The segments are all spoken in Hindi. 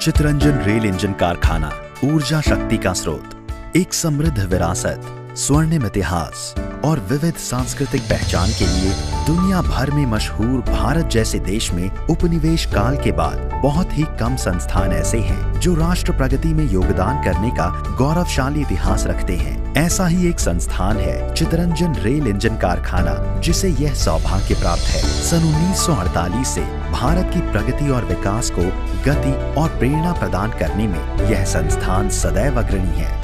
चितरंजन रेल इंजन कारखाना ऊर्जा शक्ति का स्रोत, एक समृद्ध विरासत, स्वर्णिम इतिहास और विविध सांस्कृतिक पहचान के लिए दुनिया भर में मशहूर भारत जैसे देश में उपनिवेश काल के बाद बहुत ही कम संस्थान ऐसे हैं जो राष्ट्र प्रगति में योगदान करने का गौरवशाली इतिहास रखते हैं। ऐसा ही एक संस्थान है चितरंजन रेल इंजन कारखाना, जिसे यह सौभाग्य प्राप्त है सन 1948 से भारत की प्रगति और विकास को गति और प्रेरणा प्रदान करने में यह संस्थान सदैव अग्रणी है।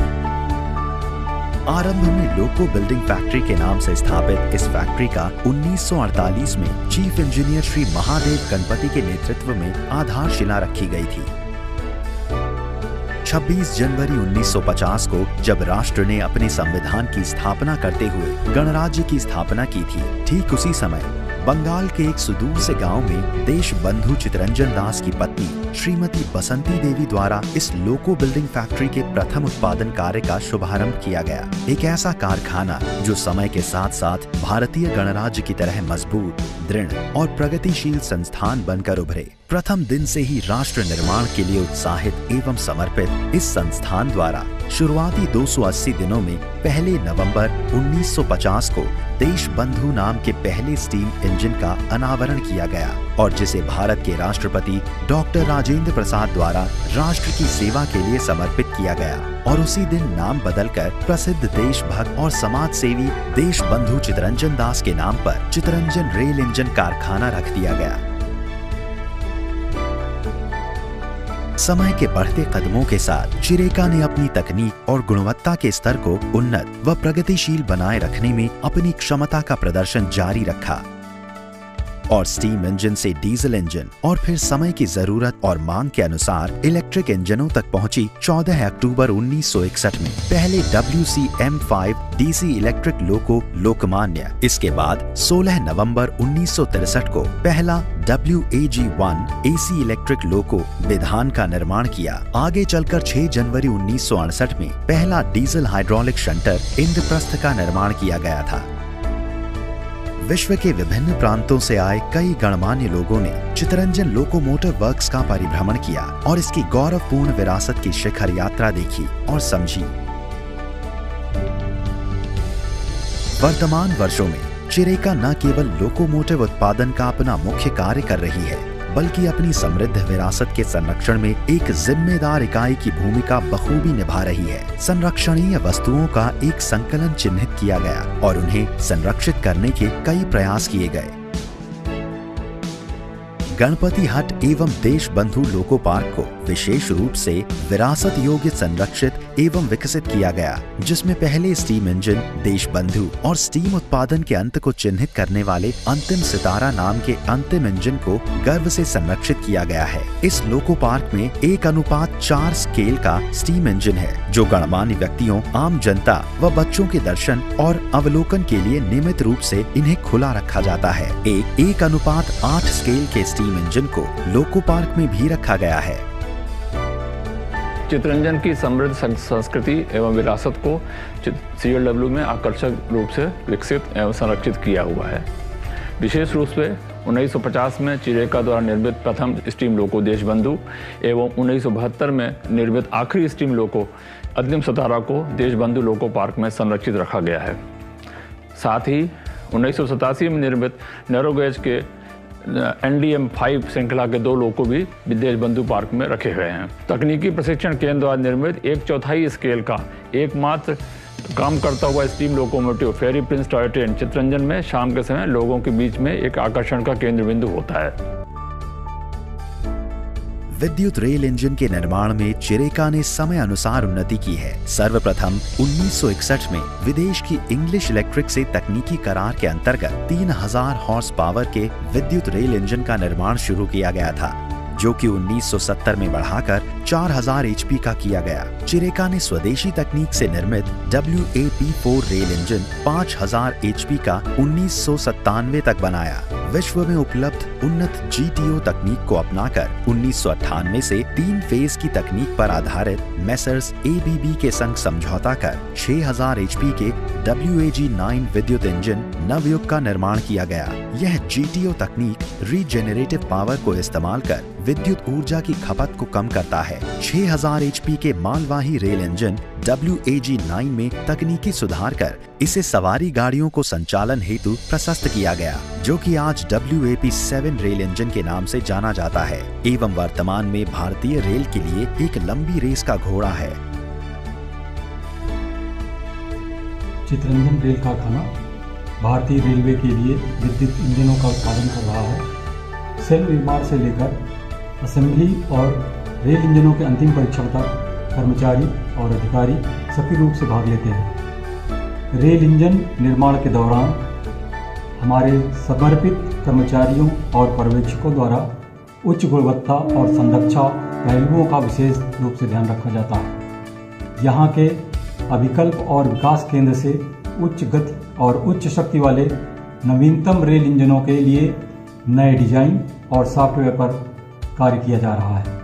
आरंभ में लोको बिल्डिंग फैक्ट्री के नाम से स्थापित इस फैक्ट्री का 1948 में चीफ इंजीनियर श्री महादेव गणपति के नेतृत्व में आधारशिला रखी गई थी। 26 जनवरी 1950 को जब राष्ट्र ने अपने संविधान की स्थापना करते हुए गणराज्य की स्थापना की थी, ठीक उसी समय बंगाल के एक सुदूर से गांव में देश बंधु चितरंजन दास की पत्नी श्रीमती बसंती देवी द्वारा इस लोको बिल्डिंग फैक्ट्री के प्रथम उत्पादन कार्य का शुभारंभ किया गया। एक ऐसा कारखाना जो समय के साथ साथ भारतीय गणराज्य की तरह मजबूत, दृढ़ और प्रगतिशील संस्थान बनकर उभरे। प्रथम दिन से ही राष्ट्र निर्माण के लिए उत्साहित एवं समर्पित इस संस्थान द्वारा शुरुआती 280 दिनों में 1 नवंबर 1950 को देश बंधु नाम के पहले स्टीम इंजन का अनावरण किया गया और जिसे भारत के राष्ट्रपति डॉक्टर राजेंद्र प्रसाद द्वारा राष्ट्र की सेवा के लिए समर्पित किया गया और उसी दिन नाम बदलकर प्रसिद्ध देशभक्त और समाज सेवी देश बंधु चितरंजन दास के नाम पर चितरंजन रेल इंजन कारखाना रख दिया गया। समय के बढ़ते कदमों के साथ चिरेका ने अपनी तकनीक और गुणवत्ता के स्तर को उन्नत व प्रगतिशील बनाए रखने में अपनी क्षमता का प्रदर्शन जारी रखा और स्टीम इंजन से डीजल इंजन और फिर समय की जरूरत और मांग के अनुसार इलेक्ट्रिक इंजनों तक पहुंची। 14 अक्टूबर 1961 में पहले WCM5 DC electric loco Lokmanya, इसके बाद 16 नवंबर 1963 को पहला WAG1 AC इलेक्ट्रिक लोको विधान का निर्माण किया। आगे चलकर 6 जनवरी 1968 में पहला डीजल हाइड्रोलिक शंटर इंद्रप्रस्थ का निर्माण किया गया था। विश्व के विभिन्न प्रांतों से आए कई गणमान्य लोगों ने चितरंजन लोकोमोटिव वर्क्स का परिभ्रमण किया और इसकी गौरवपूर्ण विरासत की शिखर यात्रा देखी और समझी। वर्तमान वर्षों में चिरेका न केवल लोकोमोटिव उत्पादन का अपना मुख्य कार्य कर रही है, बल्कि अपनी समृद्ध विरासत के संरक्षण में एक जिम्मेदार इकाई की भूमिका बखूबी निभा रही है। संरक्षणीय वस्तुओं का एक संकलन चिन्हित किया गया और उन्हें संरक्षित करने के कई प्रयास किए गए। गणपति हट एवं देश बंधु लोको पार्क को विशेष रूप से विरासत योग्य संरक्षित एवं विकसित किया गया, जिसमें पहले स्टीम इंजन देश बंधु और स्टीम उत्पादन के अंत को चिन्हित करने वाले अंतिम सितारा नाम के अंतिम इंजन को गर्व से संरक्षित किया गया है। इस लोको पार्क में 1:4 स्केल का स्टीम इंजन है, जो गणमान्य व्यक्तियों, आम जनता व बच्चों के दर्शन और अवलोकन के लिए नियमित रूप से इन्हें खुला रखा जाता है। एक 1:8 स्केल के स्टीम इंजन को लोको पार्क में भी रखा गया है। चितरंजन की समृद्ध संस्कृति एवं विरासत को CLW में आकर्षक रूप से विकसित एवं संरक्षित किया हुआ है। विशेष रूप से 1950 में चिरेका द्वारा निर्मित प्रथम स्टीम लोको देशबंधु एवं 1972 में निर्मित आखिरी स्टीम लोको अंतिम सितारा को देशबंधु लोको पार्क में संरक्षित रखा गया है। साथ ही 1987 में निर्मित नैरोगेज के NDM5 श्रृंखला के 2 लोको भी देश बंधु पार्क में रखे हुए हैं। तकनीकी प्रशिक्षण केंद्र द्वारा निर्मित 1/4 स्केल का एकमात्र काम करता हुआ स्टीम लोकोमोटिव फेरी प्रिंस टॉय ट्रेन चितरंजन में शाम के समय लोगों के बीच में एक आकर्षण का केंद्र बिंदु होता है। विद्युत रेल इंजन के निर्माण में चिरेका ने समय अनुसार उन्नति की है। सर्वप्रथम 1961 में विदेश की इंग्लिश इलेक्ट्रिक से तकनीकी करार के अंतर्गत 3000 हॉर्स पावर के विद्युत रेल इंजन का निर्माण शुरू किया गया था, जो कि 1970 में बढ़ाकर 4000 HP का किया गया। चिरेका ने स्वदेशी तकनीक से निर्मित WAP4 रेल इंजन 5000 HP का 1997 तक बनाया। विश्व में उपलब्ध उन्नत GTO तकनीक को अपनाकर 1998 से 3 फेज की तकनीक पर आधारित मेसर्स ABB के संग समझौता कर 6000 HP के WAG-9 विद्युत इंजन नवयुग का निर्माण किया गया। यह GTO तकनीक रीजेनरेटिव पावर को इस्तेमाल कर विद्युत ऊर्जा की खपत को कम करता है। 6000 HP के मालवाही रेल इंजन WAG-9 में तकनीकी सुधार कर इसे सवारी गाड़ियों को संचालन हेतु प्रशस्त किया गया, जो कि आज WAP-7 रेल इंजन के नाम से जाना जाता है एवं वर्तमान में भारतीय रेल के लिए एक लंबी रेस का घोड़ा है। चितरंजन रेल कारखाना भारतीय रेलवे के लिए विद्युत इंजनों का उत्पादन कर रहा है। सेल निर्माण से लेकर असेंबली और रेल इंजनों के अंतिम परीक्षण तक कर्मचारी और अधिकारी सक्रिय रूप से भाग लेते हैं। रेल इंजन निर्माण के दौरान हमारे समर्पित कर्मचारियों और पर्यवेक्षकों द्वारा उच्च गुणवत्ता और संरक्षा पहलुओं का विशेष रूप से ध्यान रखा जाता है। यहाँ के अभिकल्प और विकास केंद्र से उच्च गति और उच्च शक्ति वाले नवीनतम रेल इंजनों के लिए नए डिजाइन और सॉफ्टवेयर पर कार्य किया जा रहा है।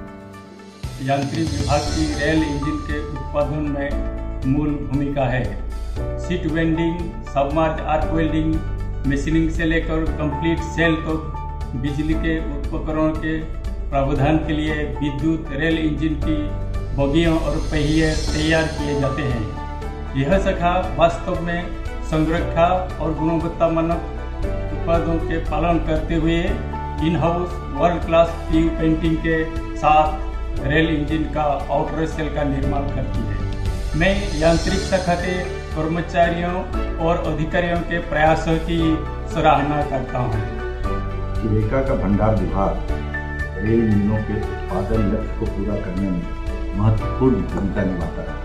यांत्रिक विभाग की रेल इंजन के उत्पादन में मूल भूमिका है। Seat welding, submerge arc welding, machining से लेकर कंप्लीट सेल तक बिजली के उपकरणों के प्रावधान के लिए विद्युत रेल इंजन की बोगियों और पहिए तैयार किए जाते हैं। यह शाखा वास्तव में संरक्षा और गुणवत्ता मानक उत्पादों के पालन करते हुए in house world class tube painting के साथ रेल इंजन का आउटर सेल का निर्माण करती है। मैं यांत्रिक शाखा के कर्मचारियों और अधिकारियों के प्रयासों की सराहना करता हूँ। चिरेका का भंडार विभाग रेल इंजनों के उत्पादन लक्ष्य को पूरा करने में महत्वपूर्ण भूमिका निभाता रहा।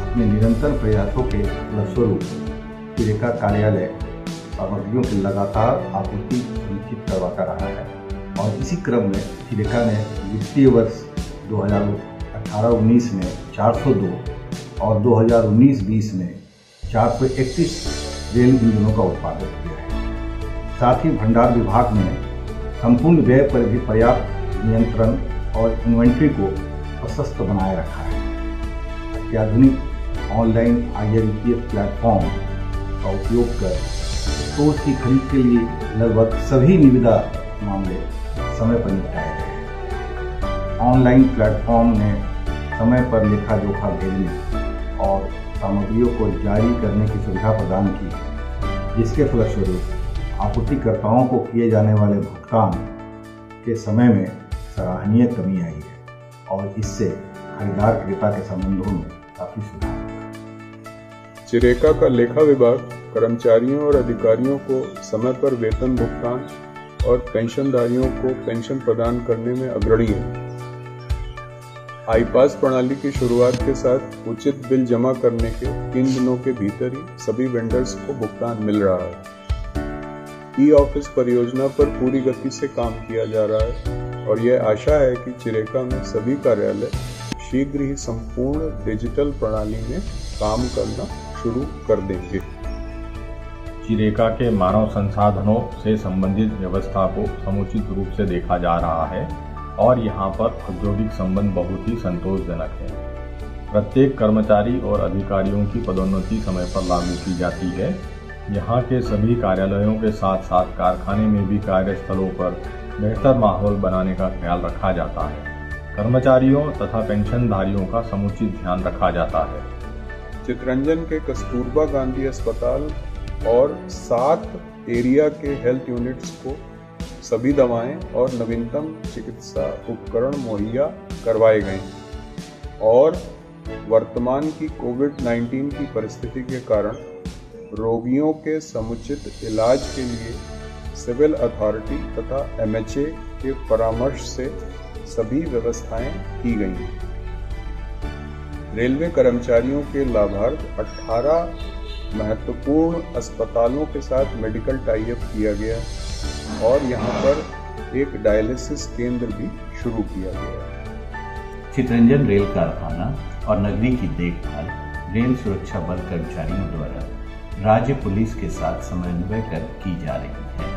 अपने निरंतर प्रयासों के फलस्वरूप चिरेका कार्यालय सामग्रियों की लगातार आपूर्ति सुनिश्चित करवाता रहा है और इसी क्रम में चिरेका ने वित्तीय वर्ष 2018-19 में 402 और 2019-20 में 431 रेल इंजनों का उत्पादन किया है। साथ ही भंडार विभाग ने संपूर्ण व्यय पर भी पर्याप्त नियंत्रण और इन्वेंट्री को प्रशस्त बनाए रखा है। अत्याधुनिक ऑनलाइन IRPS प्लेटफॉर्म का उपयोग कर स्टोर की खरीद के लिए लगभग सभी निविदा मामले समय पर निपटाए गए हैं। ऑनलाइन प्लेटफॉर्म ने समय पर लेखा जोखा भेजने और सामग्रियों को जारी करने की सुविधा प्रदान की है, जिसके फलस्वरूप आपूर्तिकर्ताओं को किए जाने वाले भुगतान के समय में सराहनीय कमी आई है और इससे खरीदार क्रेता के संबंधों में काफी सुधार हुआ है। चिरेका का लेखा विभाग कर्मचारियों और अधिकारियों को समय पर वेतन भुगतान और पेंशनधारियों को पेंशन प्रदान करने में अग्रणी है। IPAS प्रणाली की शुरुआत के साथ उचित बिल जमा करने के 3 दिनों के भीतर ही सभी वेंडर्स को भुगतान मिल रहा है। ई-ऑफिस परियोजना पर पूरी गति से काम किया जा रहा है और यह आशा है कि चिरेका में सभी कार्यालय शीघ्र ही संपूर्ण डिजिटल प्रणाली में काम करना शुरू कर देंगे। चिरेका के मानव संसाधनों से संबंधित व्यवस्था को समुचित रूप से देखा जा रहा है और यहाँ पर औद्योगिक संबंध बहुत ही संतोषजनक है। प्रत्येक कर्मचारी और अधिकारियों की पदोन्नति समय पर लागू की जाती है। यहाँ के सभी कार्यालयों के साथ साथ कारखाने में भी कार्यस्थलों पर बेहतर माहौल बनाने का ख्याल रखा जाता है। कर्मचारियों तथा पेंशनधारियों का समुचित ध्यान रखा जाता है। चितरंजन के कस्तूरबा गांधी अस्पताल और 7 एरिया के हेल्थ यूनिट्स को सभी दवाएं और नवीनतम चिकित्सा उपकरण मुहैया करवाए गए और वर्तमान की कोविड-19 की परिस्थिति के कारण रोगियों के समुचित इलाज के लिए सिविल अथॉरिटी तथा MHA के परामर्श से सभी व्यवस्थाएं की गई हैं। रेलवे कर्मचारियों के लाभार्थ 18 महत्वपूर्ण अस्पतालों के साथ मेडिकल टाई अप किया गया और यहाँ पर एक डायलिसिस केंद्र भी शुरू किया गया। चितरंजन रेल कारखाना और नगरी की देखभाल रेल सुरक्षा बल कर्मचारियों द्वारा राज्य पुलिस के साथ समन्वय कर की जा रही है।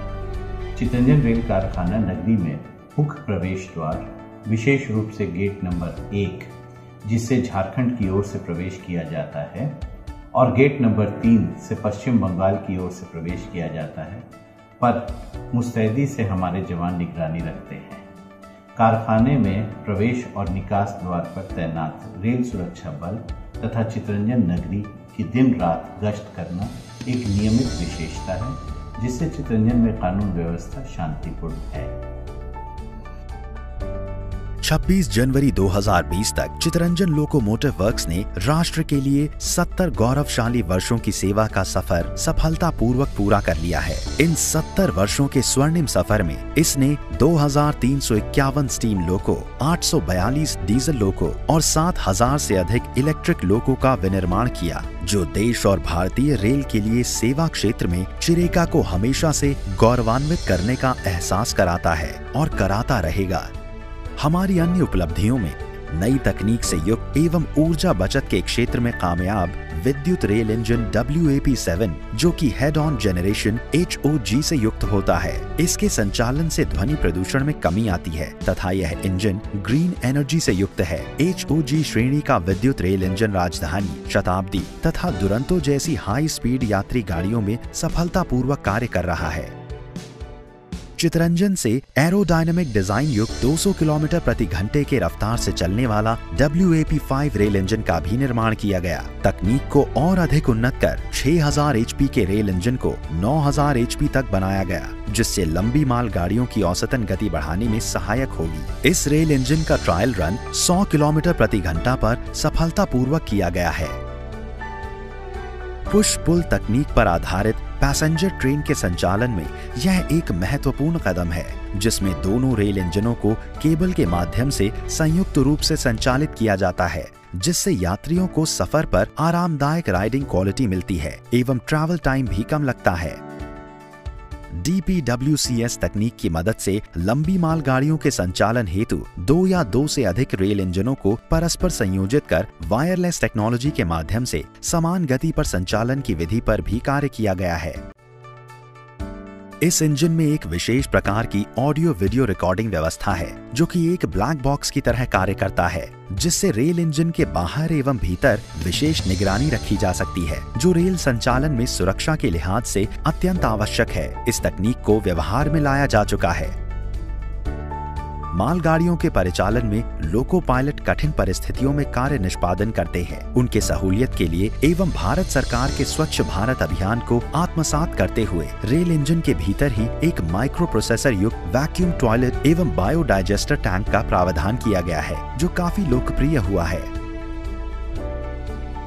चितरंजन रेल कारखाना नगरी में मुख्य प्रवेश द्वार, विशेष रूप से गेट नंबर 1 जिससे झारखंड की ओर से प्रवेश किया जाता है, और गेट नंबर 3 से पश्चिम बंगाल की ओर से प्रवेश किया जाता है, पर मुस्तैदी से हमारे जवान निगरानी रखते हैं। कारखाने में प्रवेश और निकास द्वार पर तैनात रेल सुरक्षा बल तथा चितरंजन नगरी की दिन रात गश्त करना एक नियमित विशेषता है, जिससे चितरंजन में कानून व्यवस्था शांतिपूर्ण है। 26 जनवरी 2020 तक चितरंजन लोकोमोटिव वर्क्स ने राष्ट्र के लिए 70 गौरवशाली वर्षों की सेवा का सफर सफलतापूर्वक पूरा कर लिया है। इन 70 वर्षों के स्वर्णिम सफर में इसने 2351 स्टीम लोको, 842 डीजल लोको और 7000 से अधिक इलेक्ट्रिक लोको का विनिर्माण किया, जो देश और भारतीय रेल के लिए सेवा क्षेत्र में चिरेका को हमेशा से गौरवान्वित करने का एहसास कराता है और कराता रहेगा। हमारी अन्य उपलब्धियों में नई तकनीक से युक्त एवं ऊर्जा बचत के क्षेत्र में कामयाब विद्युत रेल इंजन WAP7, जो कि हेड ऑन जनरेशन HOG से युक्त होता है। इसके संचालन से ध्वनि प्रदूषण में कमी आती है तथा यह इंजन ग्रीन एनर्जी से युक्त है। HOG श्रेणी का विद्युत रेल इंजन राजधानी, शताब्दी तथा दुरंतो जैसी हाई स्पीड यात्री गाड़ियों में सफलतापूर्वक कार्य कर रहा है। चितरंजन से एरोडायनेमिक डिजाइन युक्त 200 किलोमीटर प्रति घंटे के रफ्तार से चलने वाला WAP5 रेल इंजन का भी निर्माण किया गया। तकनीक को और अधिक उन्नत कर 6000 HP के रेल इंजन को 9000 HP तक बनाया गया, जिससे लंबी माल गाड़ियों की औसतन गति बढ़ाने में सहायक होगी। इस रेल इंजन का ट्रायल रन 100 किलोमीटर प्रति घंटा पर सफलतापूर्वक किया गया है। पुश पुल तकनीक पर आधारित पैसेंजर ट्रेन के संचालन में यह एक महत्वपूर्ण कदम है, जिसमें दोनों रेल इंजनों को केबल के माध्यम से संयुक्त रूप से संचालित किया जाता है, जिससे यात्रियों को सफर पर आरामदायक राइडिंग क्वालिटी मिलती है एवं ट्रैवल टाइम भी कम लगता है। DPWCS तकनीक की मदद से लंबी माल गाड़ियों के संचालन हेतु 2 या 2 से अधिक रेल इंजनों को परस्पर संयोजित कर वायरलेस टेक्नोलॉजी के माध्यम से समान गति पर संचालन की विधि पर भी कार्य किया गया है। इस इंजन में एक विशेष प्रकार की ऑडियो वीडियो रिकॉर्डिंग व्यवस्था है, जो कि एक ब्लैक बॉक्स की तरह कार्य करता है, जिससे रेल इंजन के बाहर एवं भीतर विशेष निगरानी रखी जा सकती है, जो रेल संचालन में सुरक्षा के लिहाज से अत्यंत आवश्यक है। इस तकनीक को व्यवहार में लाया जा चुका है। मालगाड़ियों के परिचालन में लोको पायलट कठिन परिस्थितियों में कार्य निष्पादन करते हैं। उनके सहूलियत के लिए एवं भारत सरकार के स्वच्छ भारत अभियान को आत्मसात करते हुए रेल इंजन के भीतर ही एक माइक्रो प्रोसेसर युक्त वैक्यूम टॉयलेट एवं बायोडाइजेस्टर टैंक का प्रावधान किया गया है, जो काफी लोकप्रिय हुआ है।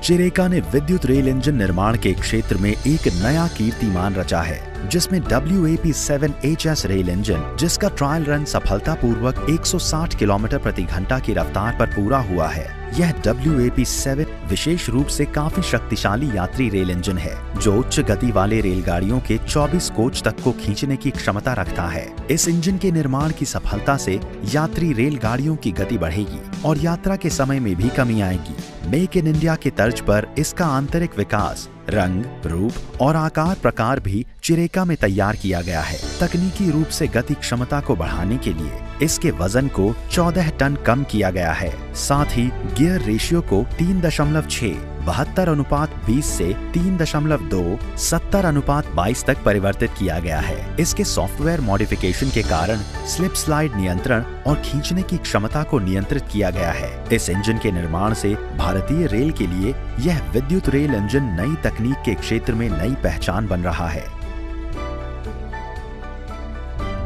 चिरेका ने विद्युत रेल इंजन निर्माण के क्षेत्र में एक नया कीर्तिमान रचा है, जिसमें WAP7HS रेल इंजन, जिसका ट्रायल रन सफलतापूर्वक 160 किलोमीटर प्रति घंटा की रफ्तार पर पूरा हुआ है। यह WAP7 विशेष रूप से काफी शक्तिशाली यात्री रेल इंजन है, जो उच्च गति वाले रेलगाड़ियों के 24 कोच तक को खींचने की क्षमता रखता है। इस इंजन के निर्माण की सफलता से यात्री रेलगाड़ियों की गति बढ़ेगी और यात्रा के समय में भी कमी आएगी। मेक इन इंडिया के तर्ज पर इसका आंतरिक विकास, रंग, रूप और आकार प्रकार भी चिरेका में तैयार किया गया है। तकनीकी रूप से गति क्षमता को बढ़ाने के लिए इसके वजन को 14 टन कम किया गया है। साथ ही गियर रेशियो को 3.6, 72:20 से 3.2, 70:22 तक परिवर्तित किया गया है। इसके सॉफ्टवेयर मॉडिफिकेशन के कारण स्लिप स्लाइड नियंत्रण और खींचने की क्षमता को नियंत्रित किया गया है। इस इंजन के निर्माण से भारतीय रेल के लिए यह विद्युत रेल इंजन नई तकनीक के क्षेत्र में नई पहचान बन रहा है।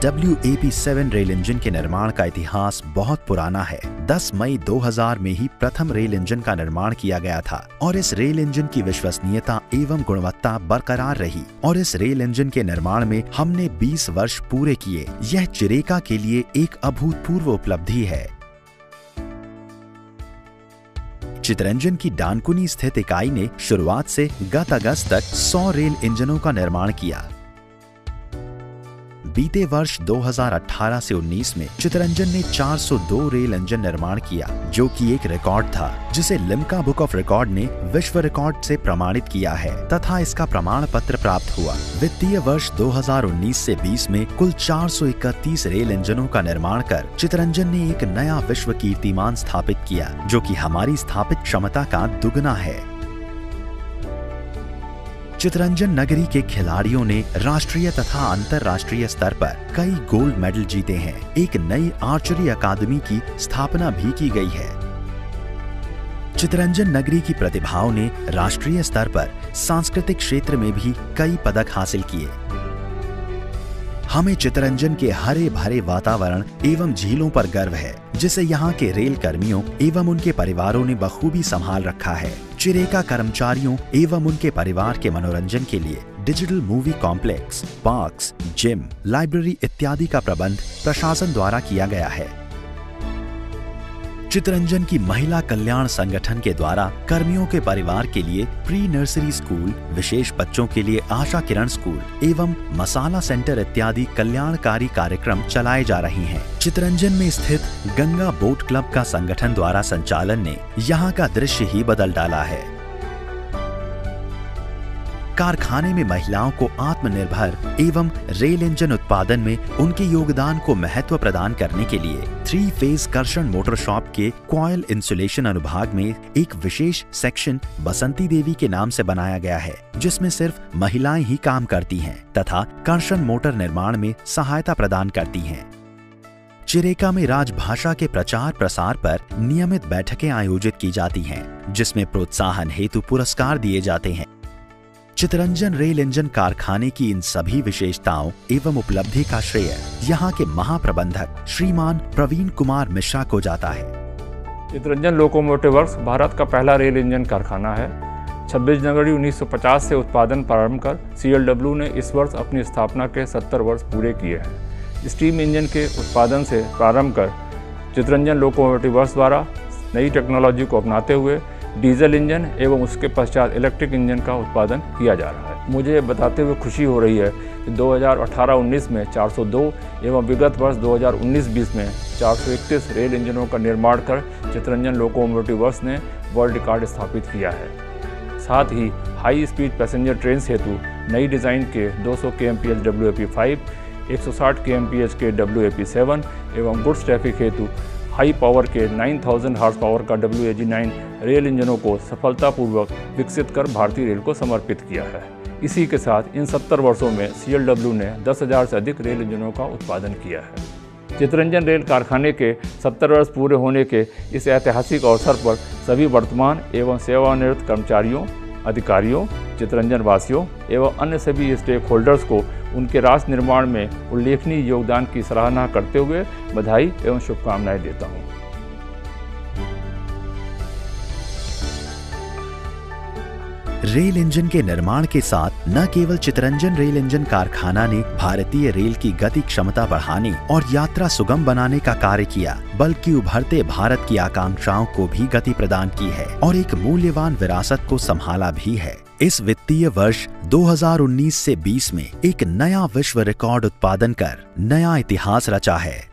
WAP7 रेल इंजन के निर्माण का इतिहास बहुत पुराना है। 10 मई 2000 में ही प्रथम रेल इंजन का निर्माण किया गया था और इस रेल इंजन की विश्वसनीयता एवं गुणवत्ता बरकरार रही और इस रेल इंजन के निर्माण में हमने 20 वर्ष पूरे किए। यह चिरेका के लिए एक अभूतपूर्व उपलब्धि है। चितरंजन की डानकुनी स्थित इकाई ने शुरुआत से गत अगस्त तक 100 रेल इंजनों का निर्माण किया। बीते वर्ष 2018 से 19 में चितरंजन ने 402 रेल इंजन निर्माण किया, जो कि एक रिकॉर्ड था, जिसे लिम्का बुक ऑफ रिकॉर्ड ने विश्व रिकॉर्ड से प्रमाणित किया है तथा इसका प्रमाण पत्र प्राप्त हुआ। वित्तीय वर्ष 2019 से 20 में कुल 431 रेल इंजनों का निर्माण कर चितरंजन ने एक नया विश्व कीर्तिमान स्थापित किया, जो कि हमारी स्थापित क्षमता का दुगना है। चितरंजन नगरी के खिलाड़ियों ने राष्ट्रीय तथा अंतर्राष्ट्रीय स्तर पर कई गोल्ड मेडल जीते हैं। एक नई आर्चरी अकादमी की स्थापना भी की गई है। चितरंजन नगरी की प्रतिभाओं ने राष्ट्रीय स्तर पर सांस्कृतिक क्षेत्र में भी कई पदक हासिल किए। हमें चितरंजन के हरे भरे वातावरण एवं झीलों पर गर्व है, जिसे यहाँ के रेल कर्मियों एवं उनके परिवारों ने बखूबी संभाल रखा है। चिरेका कर्मचारियों एवं उनके परिवार के मनोरंजन के लिए digital movie complex, parks, gym, library इत्यादि का प्रबंध प्रशासन द्वारा किया गया है। चितरंजन की महिला कल्याण संगठन के द्वारा कर्मियों के परिवार के लिए प्री नर्सरी स्कूल, विशेष बच्चों के लिए आशा किरण स्कूल एवं मसाला सेंटर इत्यादि कल्याणकारी कार्यक्रम चलाए जा रहे हैं। चितरंजन में स्थित गंगा बोट क्लब का संगठन द्वारा संचालन ने यहाँ का दृश्य ही बदल डाला है। कारखाने में महिलाओं को आत्मनिर्भर एवं रेल इंजन उत्पादन में उनके योगदान को महत्व प्रदान करने के लिए 3 फेज कर्षण मोटर शॉप के कॉयल इंसुलेशन अनुभाग में एक विशेष सेक्शन बसंती देवी के नाम से बनाया गया है, जिसमें सिर्फ महिलाएं ही काम करती हैं तथा कर्षण मोटर निर्माण में सहायता प्रदान करती हैं। चिरेका में राजभाषा के प्रचार प्रसार पर नियमित बैठकें आयोजित की जाती हैं, जिसमें प्रोत्साहन हेतु पुरस्कार दिए जाते हैं। चितरंजन रेल इंजन कारखाने की इन सभी विशेषताओं एवं उपलब्धि का श्रेय यहाँ के महाप्रबंधक श्रीमान प्रवीण कुमार मिश्रा को जाता है। चितरंजन लोकोमोटिव वर्क्स भारत का पहला रेल इंजन कारखाना है। 26 जनवरी 1950 से उत्पादन प्रारंभ कर CLW ने इस वर्ष अपनी स्थापना के 70 वर्ष पूरे किए हैं। स्टीम इंजन के उत्पादन से प्रारंभ कर चितरंजन लोकोमोटिव वर्क्स द्वारा नई टेक्नोलॉजी को अपनाते हुए डीजल इंजन एवं उसके पश्चात इलेक्ट्रिक इंजन का उत्पादन किया जा रहा है। मुझे बताते हुए खुशी हो रही है कि 2018-19 में 402 एवं विगत वर्ष 2019-20 में 431 रेल इंजनों का निर्माण कर चितरंजन लोकोमोटिव वर्क्स ने वर्ल्ड रिकॉर्ड स्थापित किया है। साथ ही हाई स्पीड पैसेंजर ट्रेन हेतु नई डिज़ाइन के 200 kmph WAP5, 160 kmph के WAP7 एवं गुड्स ट्रैफिक हेतु हाई पावर के 9000 हॉर्स पावर का WAG9 रेल इंजनों को सफलतापूर्वक विकसित कर भारतीय रेल को समर्पित किया है। इसी के साथ इन 70 वर्षों में CLW ने 10,000 से अधिक रेल इंजनों का उत्पादन किया है। चितरंजन रेल कारखाने के 70 वर्ष पूरे होने के इस ऐतिहासिक अवसर पर सभी वर्तमान एवं सेवानिवृत्त कर्मचारियों, अधिकारियों, चितरंजन वासियों एवं अन्य सभी स्टेक होल्डर्स को उनके राष्ट्र निर्माण में उल्लेखनीय योगदान की सराहना करते हुए बधाई एवं शुभकामनाएं देता हूं। रेल इंजन के निर्माण के साथ न केवल चितरंजन रेल इंजन कारखाना ने भारतीय रेल की गति क्षमता बढ़ाने और यात्रा सुगम बनाने का कार्य किया, बल्कि उभरते भारत की आकांक्षाओं को भी गति प्रदान की है और एक मूल्यवान विरासत को संभाला भी है। इस वित्तीय वर्ष 2019 से 20 में एक नया विश्व रिकॉर्ड उत्पादन कर नया इतिहास रचा है।